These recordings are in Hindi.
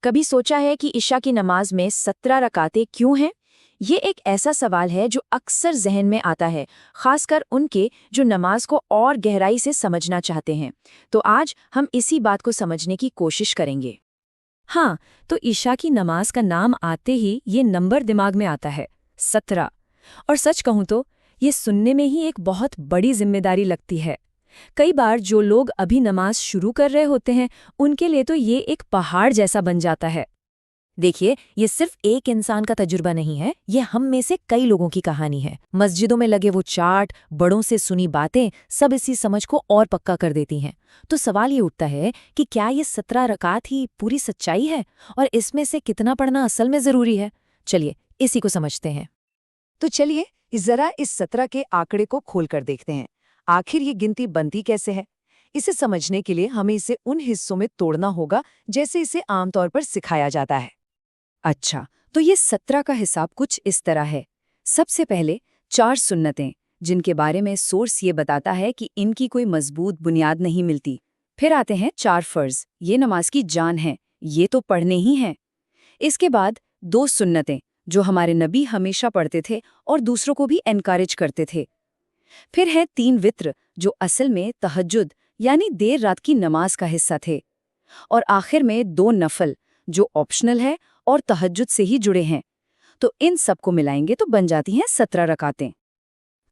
कभी सोचा है कि इशा की नमाज में 17 रकातें क्यों हैं? ये एक ऐसा सवाल है जो अक्सर जहन में आता है, खासकर उनके जो नमाज को और गहराई से समझना चाहते हैं। तो आज हम इसी बात को समझने की कोशिश करेंगे। हाँ, तो ईशा की नमाज का नाम आते ही ये नंबर दिमाग में आता है, 17। और सच कहूँ तो ये सुनने में ही एक बहुत बड़ी जिम्मेदारी लगती है। कई बार जो लोग अभी नमाज शुरू कर रहे होते हैं, उनके लिए तो ये एक पहाड़ जैसा बन जाता है। देखिए, ये सिर्फ एक इंसान का तजुर्बा नहीं है, ये हम में से कई लोगों की कहानी है। मस्जिदों में लगे वो चार्ट, बड़ों से सुनी बातें, सब इसी समझ को और पक्का कर देती हैं। तो सवाल ये उठता है कि क्या ये 17 रकात ही पूरी सच्चाई है, और इसमें से कितना पढ़ना असल में जरूरी है? चलिए इसी को समझते हैं। तो चलिए जरा इस 17 के आंकड़े को खोलकर देखते हैं। आखिर ये गिनती बनती कैसे है? इसे समझने के लिए हमें इसे उन हिस्सों में तोड़ना होगा जैसे इसे आमतौर पर सिखाया जाता है। अच्छा, तो ये 17 का हिसाब कुछ इस तरह है। सबसे पहले 4 सुन्नतें, जिनके बारे में सोर्स ये बताता है कि इनकी कोई मजबूत बुनियाद नहीं मिलती। फिर आते हैं 4 फर्ज, ये नमाज की जान है, ये तो पढ़ने ही हैं। इसके बाद 2 सुन्नतें, जो हमारे नबी हमेशा पढ़ते थे और दूसरों को भी एनकरेज करते थे। फिर है 3 वित्र, जो असल में तहज्जुद यानी देर रात की नमाज का हिस्सा थे। और आखिर में 2 नफल, जो ऑप्शनल है और तहज्जुद से ही जुड़े हैं। तो इन सबको मिलाएंगे तो बन जाती हैं 17 रकातें।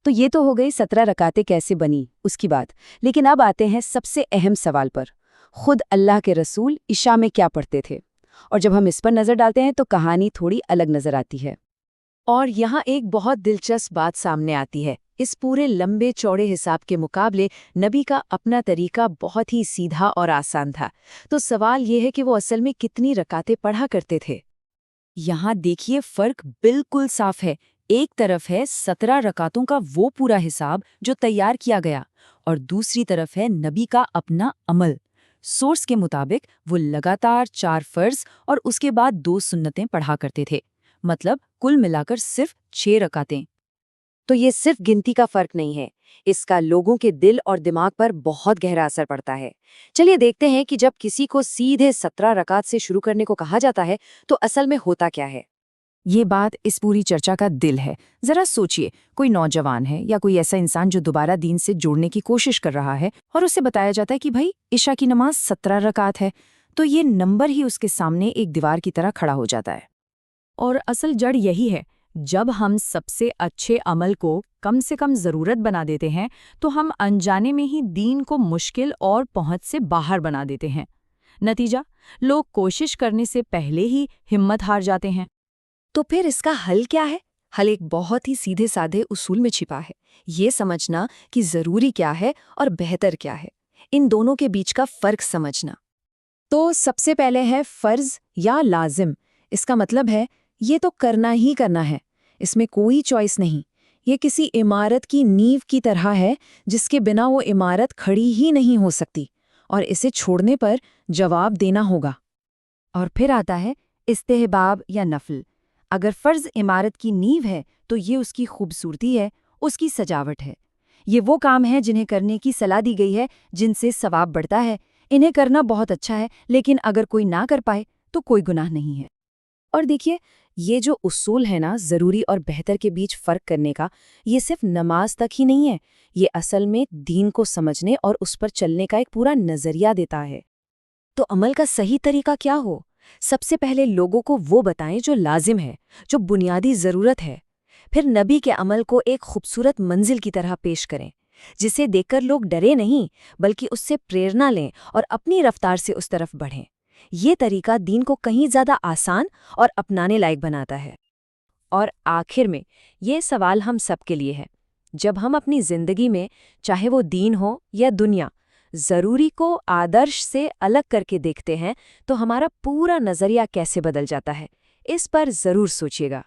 तो ये तो हो गई 17 रकातें कैसे बनी उसकी बात। लेकिन अब आते हैं सबसे अहम सवाल पर। खुद अल्लाह के रसूल इशा में क्या पढ़ते थे? और जब हम इस पर नजर डालते हैं तो कहानी थोड़ी अलग नजर आती है। और यहाँ एक बहुत दिलचस्प बात सामने आती है। इस पूरे लंबे चौड़े हिसाब के मुकाबले नबी का अपना तरीका बहुत ही सीधा और आसान था। तो सवाल ये है कि वो असल में कितनी रकातें पढ़ा करते थे। यहाँ देखिए, फर्क बिल्कुल साफ है। एक तरफ है 17 रकातों का वो पूरा हिसाब जो तैयार किया गया, और दूसरी तरफ है नबी का अपना अमल। सोर्स के मुताबिक वो लगातार 4 फर्ज और उसके बाद 2 सुन्नतें पढ़ा करते थे। मतलब कुल मिलाकर सिर्फ 6 रकातें। तो ये सिर्फ गिनती का फर्क नहीं है, इसका लोगों के दिल और दिमाग पर बहुत गहरा असर पड़ता है। चलिए देखते हैं कि जब किसी को सीधे 17 रकात से शुरू करने को कहा जाता है तो असल में होता क्या है। ये बात इस पूरी चर्चा का दिल है। जरा सोचिए, कोई नौजवान है या कोई ऐसा इंसान जो दोबारा दीन से जुड़ने की कोशिश कर रहा है, और उसे बताया जाता है कि भाई इशा की नमाज 17 रकात है। तो ये नंबर ही उसके सामने एक दीवार की तरह खड़ा हो जाता है। और असल जड़ यही है, जब हम सबसे अच्छे अमल को कम से कम ज़रूरत बना देते हैं तो हम अनजाने में ही दीन को मुश्किल और पहुंच से बाहर बना देते हैं। नतीजा, लोग कोशिश करने से पहले ही हिम्मत हार जाते हैं। तो फिर इसका हल क्या है? हल एक बहुत ही सीधे साधे उसूल में छिपा है। ये समझना कि ज़रूरी क्या है और बेहतर क्या है, इन दोनों के बीच का फ़र्क समझना। तो सबसे पहले है फ़र्ज़ या लाजिम। इसका मतलब है ये तो करना ही करना है, इसमें कोई चॉइस नहीं। ये किसी इमारत की नींव की तरह है जिसके बिना वो इमारत खड़ी ही नहीं हो सकती, और इसे छोड़ने पर जवाब देना होगा। और फिर आता है इस्तेहबाब या नफल। अगर फ़र्ज़ इमारत की नींव है तो ये उसकी खूबसूरती है, उसकी सजावट है। ये वो काम है जिन्हें करने की सलाह दी गई है, जिनसे सवाब बढ़ता है। इन्हें करना बहुत अच्छा है, लेकिन अगर कोई ना कर पाए तो कोई गुनाह नहीं है। और देखिए, ये जो उसूल है ना ज़रूरी और बेहतर के बीच फ़र्क करने का, ये सिर्फ नमाज तक ही नहीं है, ये असल में दीन को समझने और उस पर चलने का एक पूरा नज़रिया देता है। तो अमल का सही तरीका क्या हो? सबसे पहले लोगों को वो बताएं जो लाजिम है, जो बुनियादी ज़रूरत है। फिर नबी के अमल को एक खूबसूरत मंजिल की तरह पेश करें, जिसे देखकर लोग डरे नहीं बल्कि उससे प्रेरणा लें और अपनी रफ्तार से उस तरफ बढ़ें। ये तरीका दीन को कहीं ज़्यादा आसान और अपनाने लायक बनाता है। और आखिर में ये सवाल हम सबके लिए है। जब हम अपनी ज़िंदगी में, चाहे वो दीन हो या दुनिया, ज़रूरी को आदर्श से अलग करके देखते हैं तो हमारा पूरा नज़रिया कैसे बदल जाता है, इस पर ज़रूर सोचिएगा।